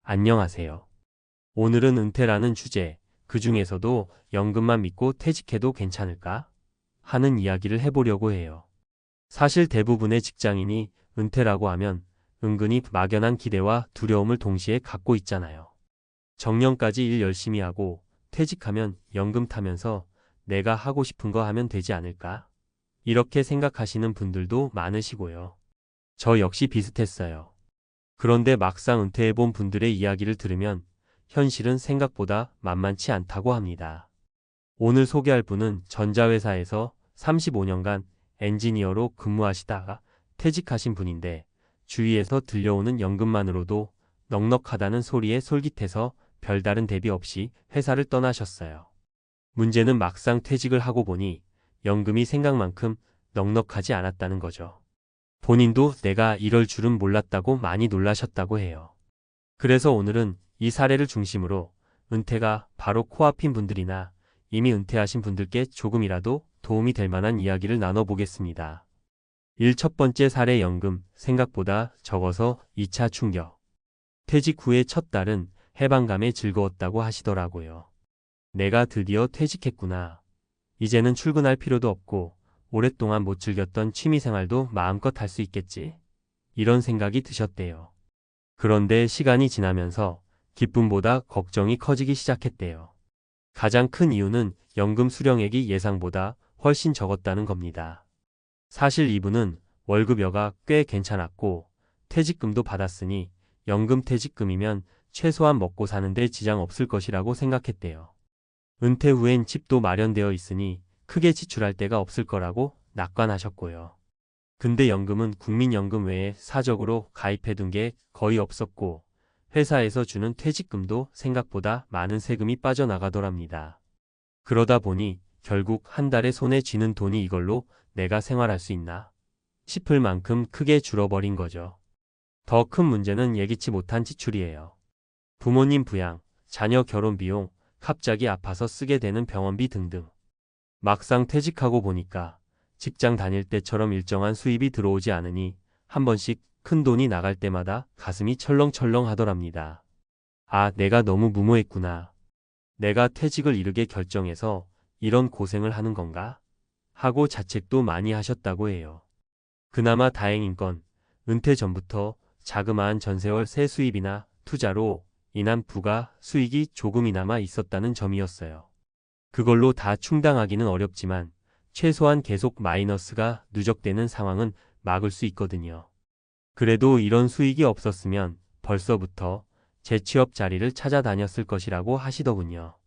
안녕하세요. 오늘은 은퇴라는 주제, 그 중에서도 연금만 믿고 퇴직해도 괜찮을까? 하는 이야기를 해보려고 해요. 사실 대부분의 직장인이 은퇴라고 하면 은근히 막연한 기대와 두려움을 동시에 갖고 있잖아요. 정년까지 일 열심히 하고 퇴직하면 연금 타면서 내가 하고 싶은 거 하면 되지 않을까? 이렇게 생각하시는 분들도 많으시고요. 저 역시 비슷했어요. 그런데 막상 은퇴해본 분들의 이야기를 들으면 현실은 생각보다 만만치 않다고 합니다. 오늘 소개할 분은 전자회사에서 35년간 엔지니어로 근무하시다가 퇴직하신 분인데 주위에서 들려오는 연금만으로도 넉넉하다는 소리에 솔깃해서 별다른 대비 없이 회사를 떠나셨어요. 문제는 막상 퇴직을 하고 보니 연금이 생각만큼 넉넉하지 않았다는 거죠. 본인도 내가 이럴 줄은 몰랐다고 많이 놀라셨다고 해요. 그래서 오늘은 이 사례를 중심으로 은퇴가 바로 코앞인 분들이나 이미 은퇴하신 분들께 조금이라도 도움이 될 만한 이야기를 나눠보겠습니다. 첫 번째 사례 연금, 생각보다 적어서 2차 충격. 퇴직 후의 첫 달은 해방감에 즐거웠다고 하시더라고요. 내가 드디어 퇴직했구나. 이제는 출근할 필요도 없고 오랫동안 못 즐겼던 취미생활도 마음껏 할 수 있겠지. 이런 생각이 드셨대요. 그런데 시간이 지나면서 기쁨보다 걱정이 커지기 시작했대요. 가장 큰 이유는 연금 수령액이 예상보다 훨씬 적었다는 겁니다. 사실 이분은 월급여가 꽤 괜찮았고 퇴직금도 받았으니 연금 퇴직금이면 최소한 먹고 사는데 지장 없을 것이라고 생각했대요. 은퇴 후엔 집도 마련되어 있으니 크게 지출할 데가 없을 거라고 낙관하셨고요. 근데 연금은 국민연금 외에 사적으로 가입해둔 게 거의 없었고 회사에서 주는 퇴직금도 생각보다 많은 세금이 빠져나가더랍니다. 그러다 보니 결국 한 달에 손에 쥐는 돈이 이걸로 내가 생활할 수 있나 싶을 만큼 크게 줄어버린 거죠. 더 큰 문제는 예기치 못한 지출이에요. 부모님 부양, 자녀 결혼 비용, 갑자기 아파서 쓰게 되는 병원비 등등. 막상 퇴직하고 보니까 직장 다닐 때처럼 일정한 수입이 들어오지 않으니 한 번씩 큰 돈이 나갈 때마다 가슴이 철렁철렁 하더랍니다. 아, 내가 너무 무모했구나. 내가 퇴직을 이르게 결정해서 이런 고생을 하는 건가? 하고 자책도 많이 하셨다고 해요. 그나마 다행인 건 은퇴 전부터 자그마한 전세월 세 수입이나 투자로 인한 부가 수익이 조금이나마 있었다는 점이었어요. 그걸로 다 충당하기는 어렵지만 최소한 계속 마이너스가 누적되는 상황은 막을 수 있거든요. 그래도 이런 수익이 없었으면 벌써부터 재취업 자리를 찾아다녔을 것이라고 하시더군요.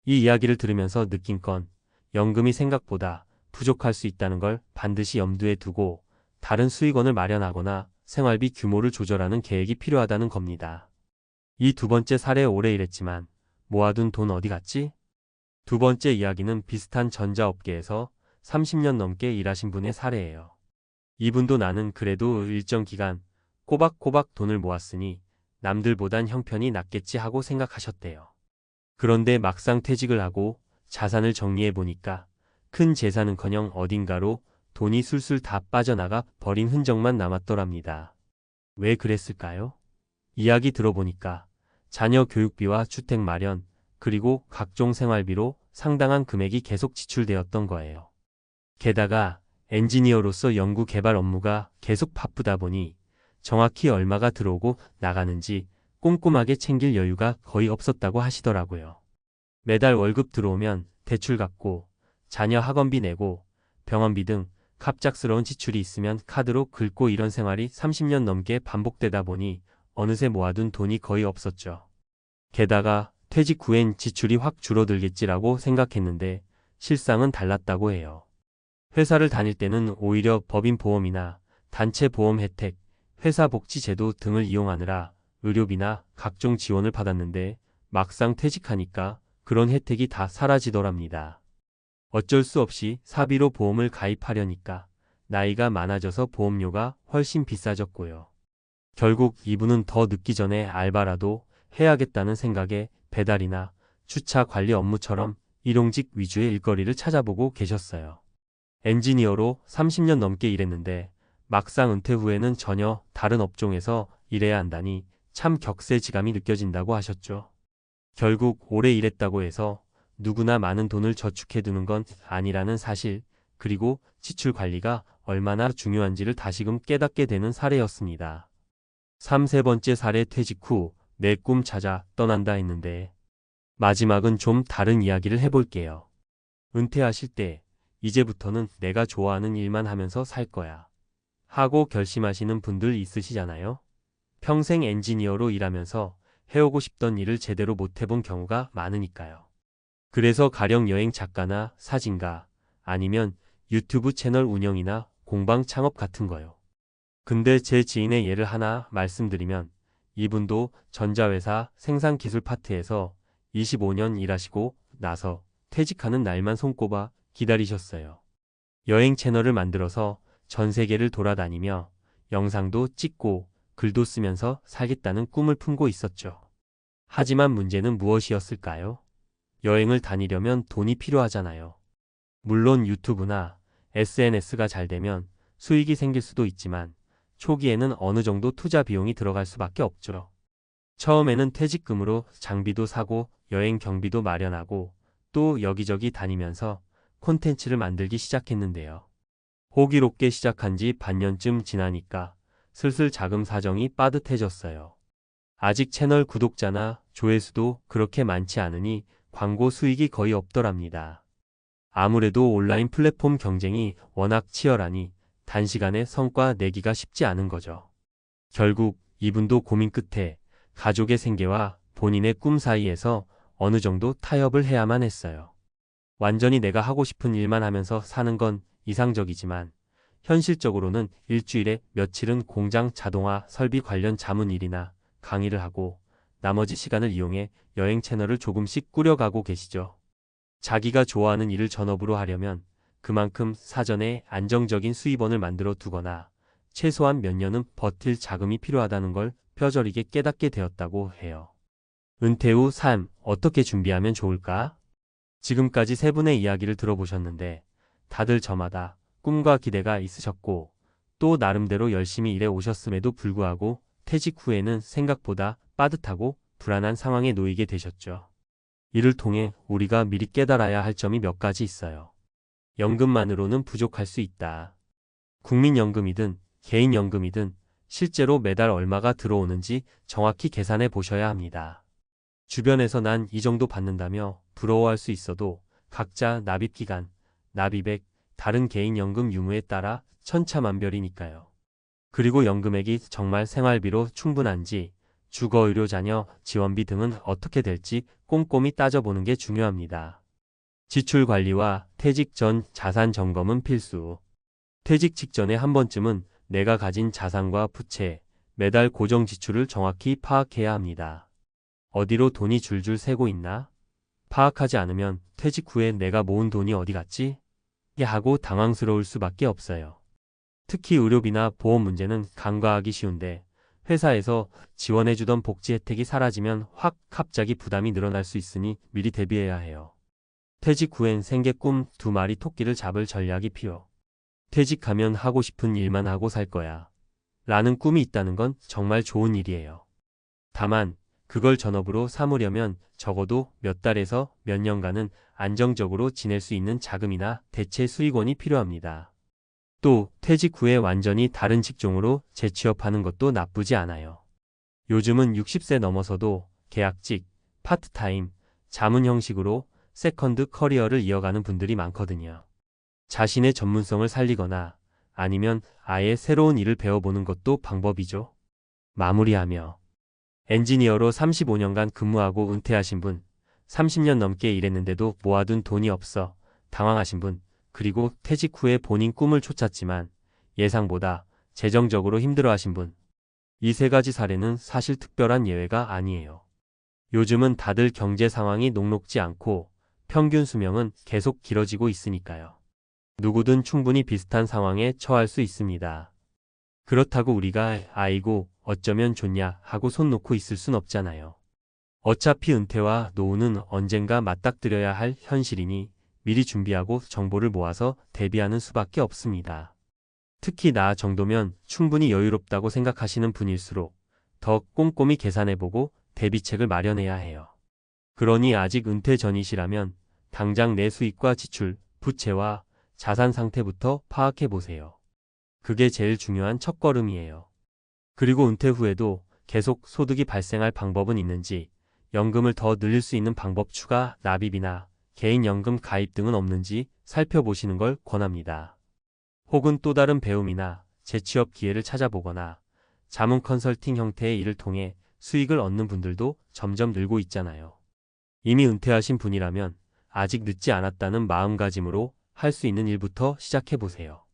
이 이야기를 들으면서 느낀 건 연금이 생각보다 부족할 수 있다는 걸 반드시 염두에 두고 다른 수익원을 마련하거나 생활비 규모를 조절하는 계획이 필요하다는 겁니다. 이 두 번째 사례 오래 일했지만 모아둔 돈 어디 갔지? 두 번째 이야기는 비슷한 전자업계에서 30년 넘게 일하신 분의 사례예요. 이분도 나는 그래도 일정 기간 꼬박꼬박 돈을 모았으니 남들보단 형편이 낫겠지 하고 생각하셨대요. 그런데 막상 퇴직을 하고 자산을 정리해 보니까 큰 재산은커녕 어딘가로 돈이 술술 다 빠져나가 버린 흔적만 남았더랍니다. 왜 그랬을까요? 이야기 들어보니까 자녀 교육비와 주택 마련, 그리고 각종 생활비로 상당한 금액이 계속 지출되었던 거예요. 게다가 엔지니어로서 연구 개발 업무가 계속 바쁘다 보니 정확히 얼마가 들어오고 나가는지 꼼꼼하게 챙길 여유가 거의 없었다고 하시더라고요. 매달 월급 들어오면 대출 갚고 자녀 학원비 내고 병원비 등 갑작스러운 지출이 있으면 카드로 긁고 이런 생활이 30년 넘게 반복되다 보니 어느새 모아둔 돈이 거의 없었죠. 게다가 퇴직 후엔 지출이 확 줄어들겠지라고 생각했는데 실상은 달랐다고 해요. 회사를 다닐 때는 오히려 법인 보험이나 단체 보험 혜택, 회사 복지 제도 등을 이용하느라 의료비나 각종 지원을 받았는데 막상 퇴직하니까 그런 혜택이 다 사라지더랍니다. 어쩔 수 없이 사비로 보험을 가입하려니까 나이가 많아져서 보험료가 훨씬 비싸졌고요. 결국 이분은 더 늦기 전에 알바라도 해야겠다는 생각에 배달이나 주차 관리 업무처럼 일용직 위주의 일거리를 찾아보고 계셨어요. 엔지니어로 30년 넘게 일했는데 막상 은퇴 후에는 전혀 다른 업종에서 일해야 한다니 참 격세지감이 느껴진다고 하셨죠. 결국 오래 일했다고 해서 누구나 많은 돈을 저축해두는 건 아니라는 사실, 그리고 지출 관리가 얼마나 중요한지를 다시금 깨닫게 되는 사례였습니다. 3번째 사례. 퇴직 후 내 꿈 찾아 떠난다 했는데, 마지막은 좀 다른 이야기를 해볼게요. 은퇴하실 때 이제부터는 내가 좋아하는 일만 하면서 살 거야 하고 결심하시는 분들 있으시잖아요. 평생 엔지니어로 일하면서 해오고 싶던 일을 제대로 못 해본 경우가 많으니까요. 그래서 가령 여행 작가나 사진가, 아니면 유튜브 채널 운영이나 공방 창업 같은 거요. 근데 제 지인의 예를 하나 말씀드리면, 이분도 전자회사 생산기술 파트에서 25년 일하시고 나서 퇴직하는 날만 손꼽아 기다리셨어요. 여행 채널을 만들어서 전 세계를 돌아다니며 영상도 찍고 글도 쓰면서 살겠다는 꿈을 품고 있었죠. 하지만 문제는 무엇이었을까요? 여행을 다니려면 돈이 필요하잖아요. 물론 유튜브나 SNS가 잘 되면 수익이 생길 수도 있지만 초기에는 어느 정도 투자 비용이 들어갈 수밖에 없죠. 처음에는 퇴직금으로 장비도 사고 여행 경비도 마련하고 또 여기저기 다니면서 콘텐츠를 만들기 시작했는데요. 호기롭게 시작한 지 반년쯤 지나니까 슬슬 자금 사정이 빠듯해졌어요. 아직 채널 구독자나 조회수도 그렇게 많지 않으니 광고 수익이 거의 없더랍니다. 아무래도 온라인 플랫폼 경쟁이 워낙 치열하니 단시간에 성과 내기가 쉽지 않은 거죠. 결국 이분도 고민 끝에 가족의 생계와 본인의 꿈 사이에서 어느 정도 타협을 해야만 했어요. 완전히 내가 하고 싶은 일만 하면서 사는 건 이상적이지만 현실적으로는 일주일에 며칠은 공장 자동화 설비 관련 자문 일이나 강의를 하고 나머지 시간을 이용해 여행 채널을 조금씩 꾸려가고 계시죠. 자기가 좋아하는 일을 전업으로 하려면 그만큼 사전에 안정적인 수입원을 만들어 두거나 최소한 몇 년은 버틸 자금이 필요하다는 걸 뼈저리게 깨닫게 되었다고 해요. 은퇴 후 삶 어떻게 준비하면 좋을까? 지금까지 세 분의 이야기를 들어보셨는데 다들 저마다 꿈과 기대가 있으셨고 또 나름대로 열심히 일해 오셨음에도 불구하고 퇴직 후에는 생각보다 빠듯하고 불안한 상황에 놓이게 되셨죠. 이를 통해 우리가 미리 깨달아야 할 점이 몇 가지 있어요. 연금만으로는 부족할 수 있다. 국민연금이든 개인연금이든 실제로 매달 얼마가 들어오는지 정확히 계산해 보셔야 합니다. 주변에서 난 이 정도 받는다며 부러워할 수 있어도 각자 납입기간, 납입액, 다른 개인연금 유무에 따라 천차만별이니까요. 그리고 연금액이 정말 생활비로 충분한지, 주거의료 자녀 지원비 등은 어떻게 될지 꼼꼼히 따져보는 게 중요합니다. 지출 관리와 퇴직 전 자산 점검은 필수. 퇴직 직전에 한 번쯤은 내가 가진 자산과 부채, 매달 고정 지출을 정확히 파악해야 합니다. 어디로 돈이 줄줄 새고 있나? 파악하지 않으면 퇴직 후에 내가 모은 돈이 어디 갔지? 하고 당황스러울 수밖에 없어요. 특히 의료비나 보험 문제는 간과하기 쉬운데 회사에서 지원해주던 복지 혜택이 사라지면 확 갑자기 부담이 늘어날 수 있으니 미리 대비해야 해요. 퇴직 후엔 생계 꿈 2마리 토끼를 잡을 전략이 필요. 퇴직하면 하고 싶은 일만 하고 살 거야 라는 꿈이 있다는 건 정말 좋은 일이에요. 다만 그걸 전업으로 삼으려면 적어도 몇 달에서 몇 년간은 안정적으로 지낼 수 있는 자금이나 대체 수익원이 필요합니다. 또 퇴직 후에 완전히 다른 직종으로 재취업하는 것도 나쁘지 않아요. 요즘은 60세 넘어서도 계약직, 파트타임, 자문 형식으로 세컨드 커리어를 이어가는 분들이 많거든요. 자신의 전문성을 살리거나 아니면 아예 새로운 일을 배워보는 것도 방법이죠. 마무리하며 엔지니어로 35년간 근무하고 은퇴하신 분, 30년 넘게 일했는데도 모아둔 돈이 없어 당황하신 분, 그리고 퇴직 후에 본인 꿈을 쫓았지만 예상보다 재정적으로 힘들어하신 분. 이 세 가지 사례는 사실 특별한 예외가 아니에요. 요즘은 다들 경제 상황이 녹록지 않고 평균 수명은 계속 길어지고 있으니까요. 누구든 충분히 비슷한 상황에 처할 수 있습니다. 그렇다고 우리가 아이고 어쩌면 좋냐 하고 손 놓고 있을 순 없잖아요. 어차피 은퇴와 노후는 언젠가 맞닥뜨려야 할 현실이니 미리 준비하고 정보를 모아서 대비하는 수밖에 없습니다. 특히 나 정도면 충분히 여유롭다고 생각하시는 분일수록 더 꼼꼼히 계산해보고 대비책을 마련해야 해요. 그러니 아직 은퇴 전이시라면 당장 내 수입과 지출, 부채와 자산 상태부터 파악해보세요. 그게 제일 중요한 첫걸음이에요. 그리고 은퇴 후에도 계속 소득이 발생할 방법은 있는지, 연금을 더 늘릴 수 있는 방법 추가, 납입이나 개인연금 가입 등은 없는지 살펴보시는 걸 권합니다. 혹은 또 다른 배움이나 재취업 기회를 찾아보거나 자문 컨설팅 형태의 일을 통해 수익을 얻는 분들도 점점 늘고 있잖아요. 이미 은퇴하신 분이라면 아직 늦지 않았다는 마음가짐으로 할 수 있는 일부터 시작해보세요.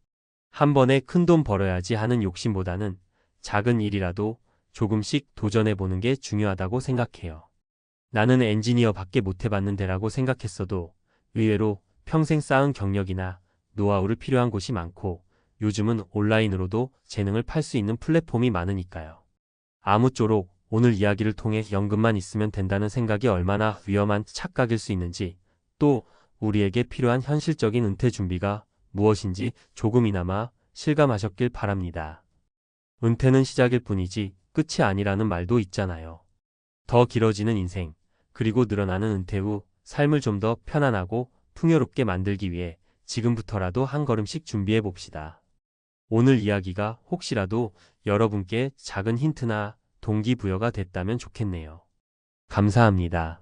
한 번에 큰 돈 벌어야지 하는 욕심보다는 작은 일이라도 조금씩 도전해보는 게 중요하다고 생각해요. 나는 엔지니어밖에 못해봤는데라고 생각했어도 의외로 평생 쌓은 경력이나 노하우를 필요한 곳이 많고 요즘은 온라인으로도 재능을 팔 수 있는 플랫폼이 많으니까요. 아무쪼록 오늘 이야기를 통해 연금만 있으면 된다는 생각이 얼마나 위험한 착각일 수 있는지, 또 우리에게 필요한 현실적인 은퇴 준비가 무엇인지 조금이나마 실감하셨길 바랍니다. 은퇴는 시작일 뿐이지 끝이 아니라는 말도 있잖아요. 더 길어지는 인생, 그리고 늘어나는 은퇴 후 삶을 좀 더 편안하고 풍요롭게 만들기 위해 지금부터라도 한 걸음씩 준비해 봅시다. 오늘 이야기가 혹시라도 여러분께 작은 힌트나 동기부여가 됐다면 좋겠네요. 감사합니다.